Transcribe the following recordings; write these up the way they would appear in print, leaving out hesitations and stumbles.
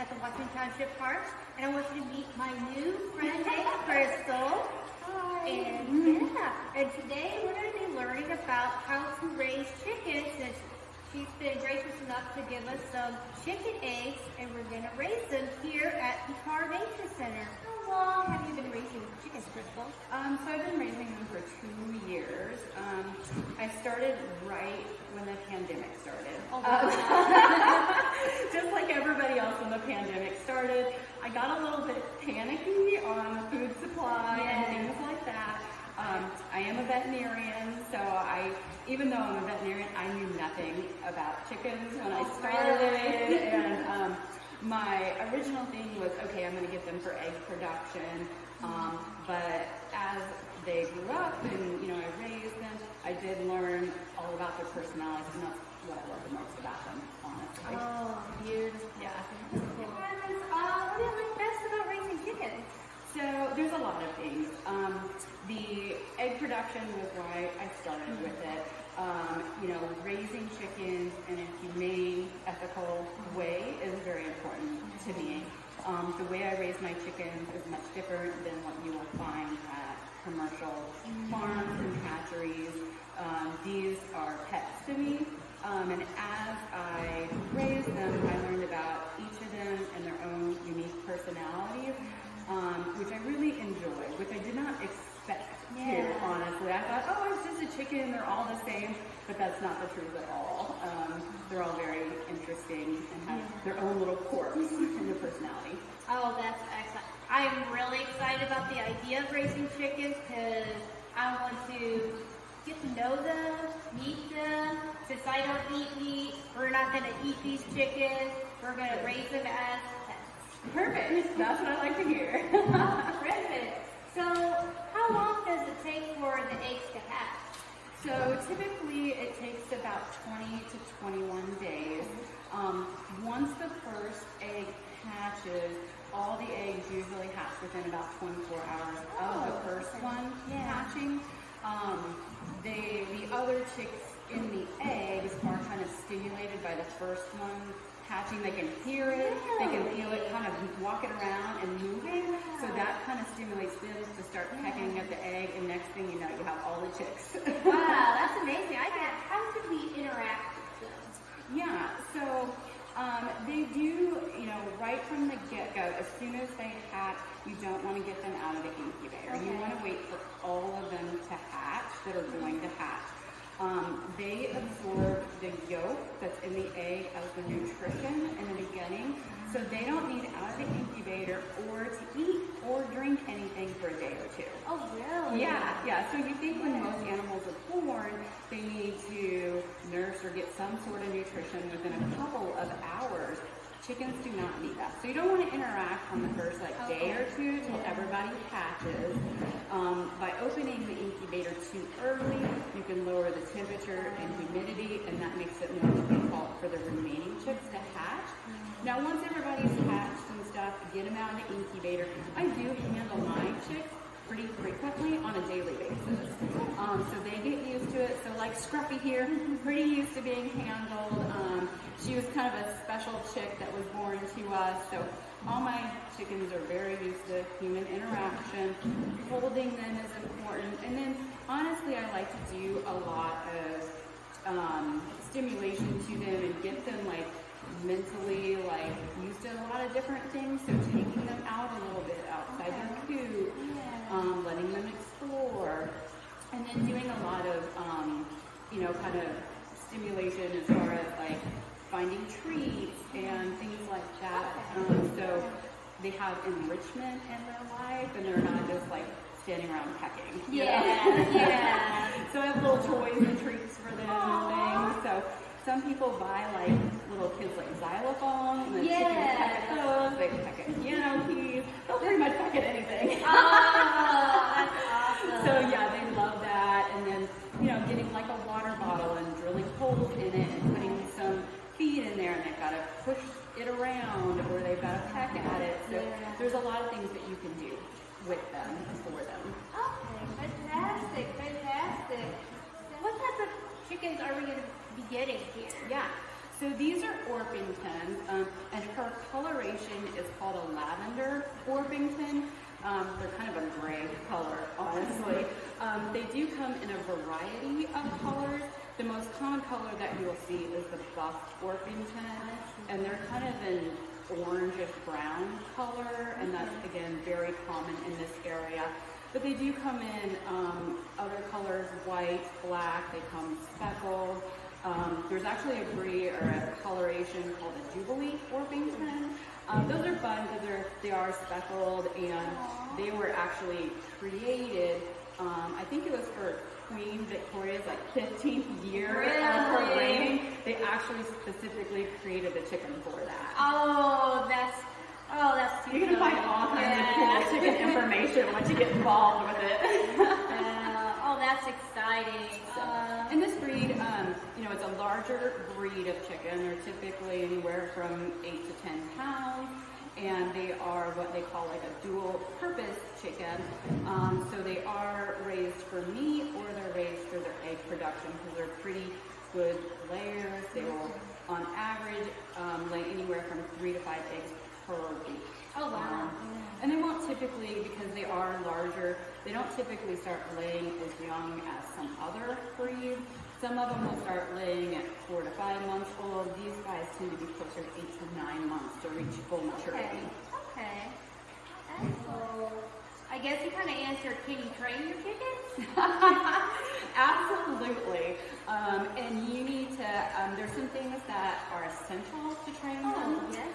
at the Washington Township Park, and I want you to meet my new friend named Crystal. Hi. And today we're going to be learning about how to raise chickens, since she's been gracious enough to give us some chicken eggs, and we're going to raise them here at the Car Nature Center. How long have you been raising chickens, Crystal? So I've been raising them for 2 years. I started right when the pandemic started. Just like everybody else when the pandemic started, I got a little bit panicky on food supply and things like that. I am a veterinarian, so even though I'm a veterinarian, I knew nothing about chickens when I started. And my original thing was, okay, I'm going to get them for egg production. But as they grew up and, I raised them, I did learn all about their personalities, and that's what I love the most about them, honestly. Oh, beautiful. Yeah. Cool. What do you like best about raising chickens? So there's a lot of things. The egg production was why I started with it. Raising chickens in a humane, ethical way is very important to me. The way I raise my chickens is much different than what you will find at commercial farms and hatcheries. These are pets to me. And as I raised them, I learned about each of them and their own unique personalities, which I really enjoyed, which I did not expect to, honestly. I thought, oh, it's just a chicken, they're all the same, but that's not the truth at all. They're all very interesting and have their own little quirks and their personality. Oh, that's excellent. I'm really excited about the idea of raising chickens because I want to get to know them, meet them. Since I don't eat meat, we're not going to eat these chickens. We're going to raise them as pets. Perfect. That's what I like to hear. Perfect. So how long does it take for the eggs to hatch? So typically it takes about 20 to 21 days. Once the first egg hatches, all the eggs usually hatch within about 24 hours of the first one hatching. The other chicks in the eggs are kind of stimulated by the first one hatching. They can hear it, they can feel it, kind of walk it around and moving. So that kind of stimulates them to start pecking at the egg, and next thing you know, you have all the chicks. Wow, that's amazing. How should we interact with them? Yeah, so they do, right from the get-go, as soon as they hatch, you don't want to get them out of the incubator. You want to wait for all of them to hatch that are going to hatch. They absorb the yolk that's in the egg as the nutrition in the beginning, so they don't need out of the incubator or to eat or drink anything for a day or two. Oh, really? Yeah. So you think when most animals are born, they need to nurse or get some sort of nutrition within a couple of hours. Chickens do not need that. So you don't want to interact on the first day or two till everybody hatches. By opening the incubator too early, you can lower the temperature and humidity, and that makes it more difficult for the remaining chicks to hatch. Now, once everybody's hatched and stuff, get them out of the incubator. I do handle my chicks pretty frequently on a daily basis. So they get used to it. So like Scruffy here, pretty used to being handled. She was kind of a special chick that was born to us. So all my chickens are very used to human interaction. Holding them is important. And then honestly, I like to do a lot of stimulation to them and get them mentally used to a lot of different things. So taking them out a little bit outside their coop, letting them explore, and then doing a lot of kind of stimulation as far as finding treats and things like that. So they have enrichment in their life, and they're not just standing around pecking. Yeah. So I have little toys and treats for them and things. So some people buy little kids xylophones, and the chickens peck at those. They peck at piano keys. They'll pretty much peck at anything. Oh, that's awesome. So yeah, they love that. And then getting a water bottle and drilling holes in it and putting some feed in there, and they've got to push it around, or they've got to peck at it. So there's a lot of things that you can do with them, for them. Okay, fantastic. What type of chickens are we going to be getting here? Yeah. So these are Orpingtons, and her coloration coloration is called a lavender Orpington. They're kind of a gray color, honestly. They do come in a variety of colors. The most common color that you will see is the buff Orpington, and they're kind of an orangish brown color, and that's again very common in this area. But they do come in other colors, white, black, they come speckled. There's actually a breed or a coloration called a Jubilee Orpington. Those are fun because they are speckled, and they were actually created, I think it was for Queen Victoria's 15th year of her reign. They actually specifically created the chicken for that. Oh, that's too You're gonna find all kinds of cool chicken information once you get involved with it. Oh, that's exciting. And this breed, it's a larger breed of chicken. They're typically anywhere from 8 to 10 pounds, and they are what they call like a dual purpose chicken. So they are raised for meat, or they're raised for their egg production because they're pretty good layers. They will, on average, lay anywhere from 3 to 5 eggs per week. Oh, wow. And they won't typically, because they are larger, they don't typically start laying as young as some other breeds. Some of them will start laying at 4 to 5 months old. These guys tend to be closer to 8 to 9 months to reach full maturity. Okay. So, I guess you kind of answered, can you train your chickens? Absolutely. And you need to, there's some things that are essential to train them. Yes.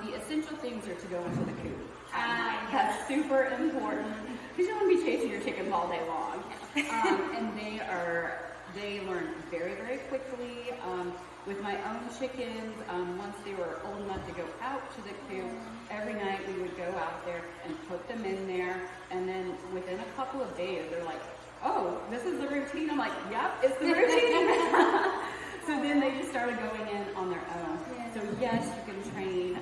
The essential things are to go into the coop. Yes. That's super important because you don't want to be chasing your chickens all day long. And they learn very, very quickly. With my own chickens, once they were old enough to go out to the coop, every night we would go out there and put them in there. And then within a couple of days, they're like, oh, this is the routine. I'm like, yep, it's the routine. So then they just started going in on their own. So yes, you can train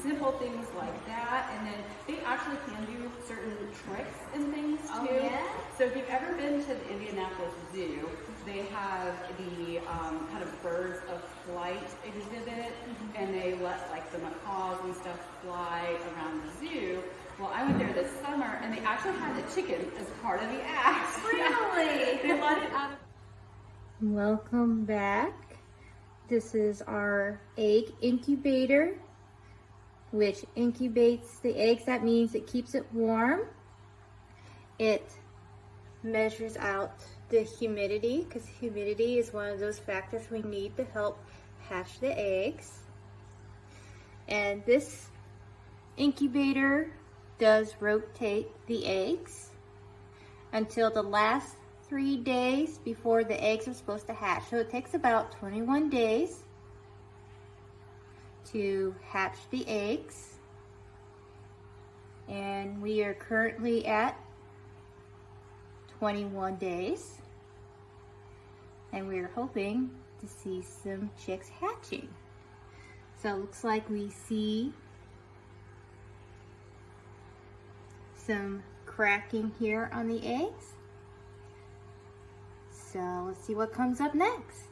simple things like that, and then they actually can do certain tricks and things too. Oh, yeah? So if you've ever been to the Indianapolis Zoo, they have the kind of birds of flight exhibit, and they let like the macaws and stuff fly around the zoo. Well, I went there this summer, and they actually had the chickens as part of the act. Really? They let it out of. Welcome back. This is our egg incubator, which incubates the eggs. That means it keeps it warm. It measures out the humidity, because humidity is one of those factors we need to help hatch the eggs. And this incubator does rotate the eggs until the last 3 days before the eggs are supposed to hatch. So it takes about 21 days to hatch the eggs. And we are currently at 21 days. And we're hoping to see some chicks hatching. So it looks like we see some cracking here on the eggs. So let's see what comes up next.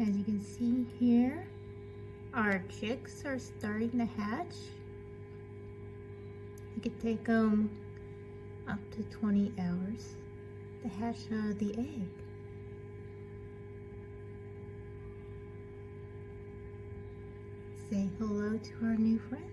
As you can see here, our chicks are starting to hatch. It could take them up to 20 hours to hatch out of the egg. Say hello to our new friends.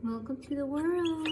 Welcome to the world.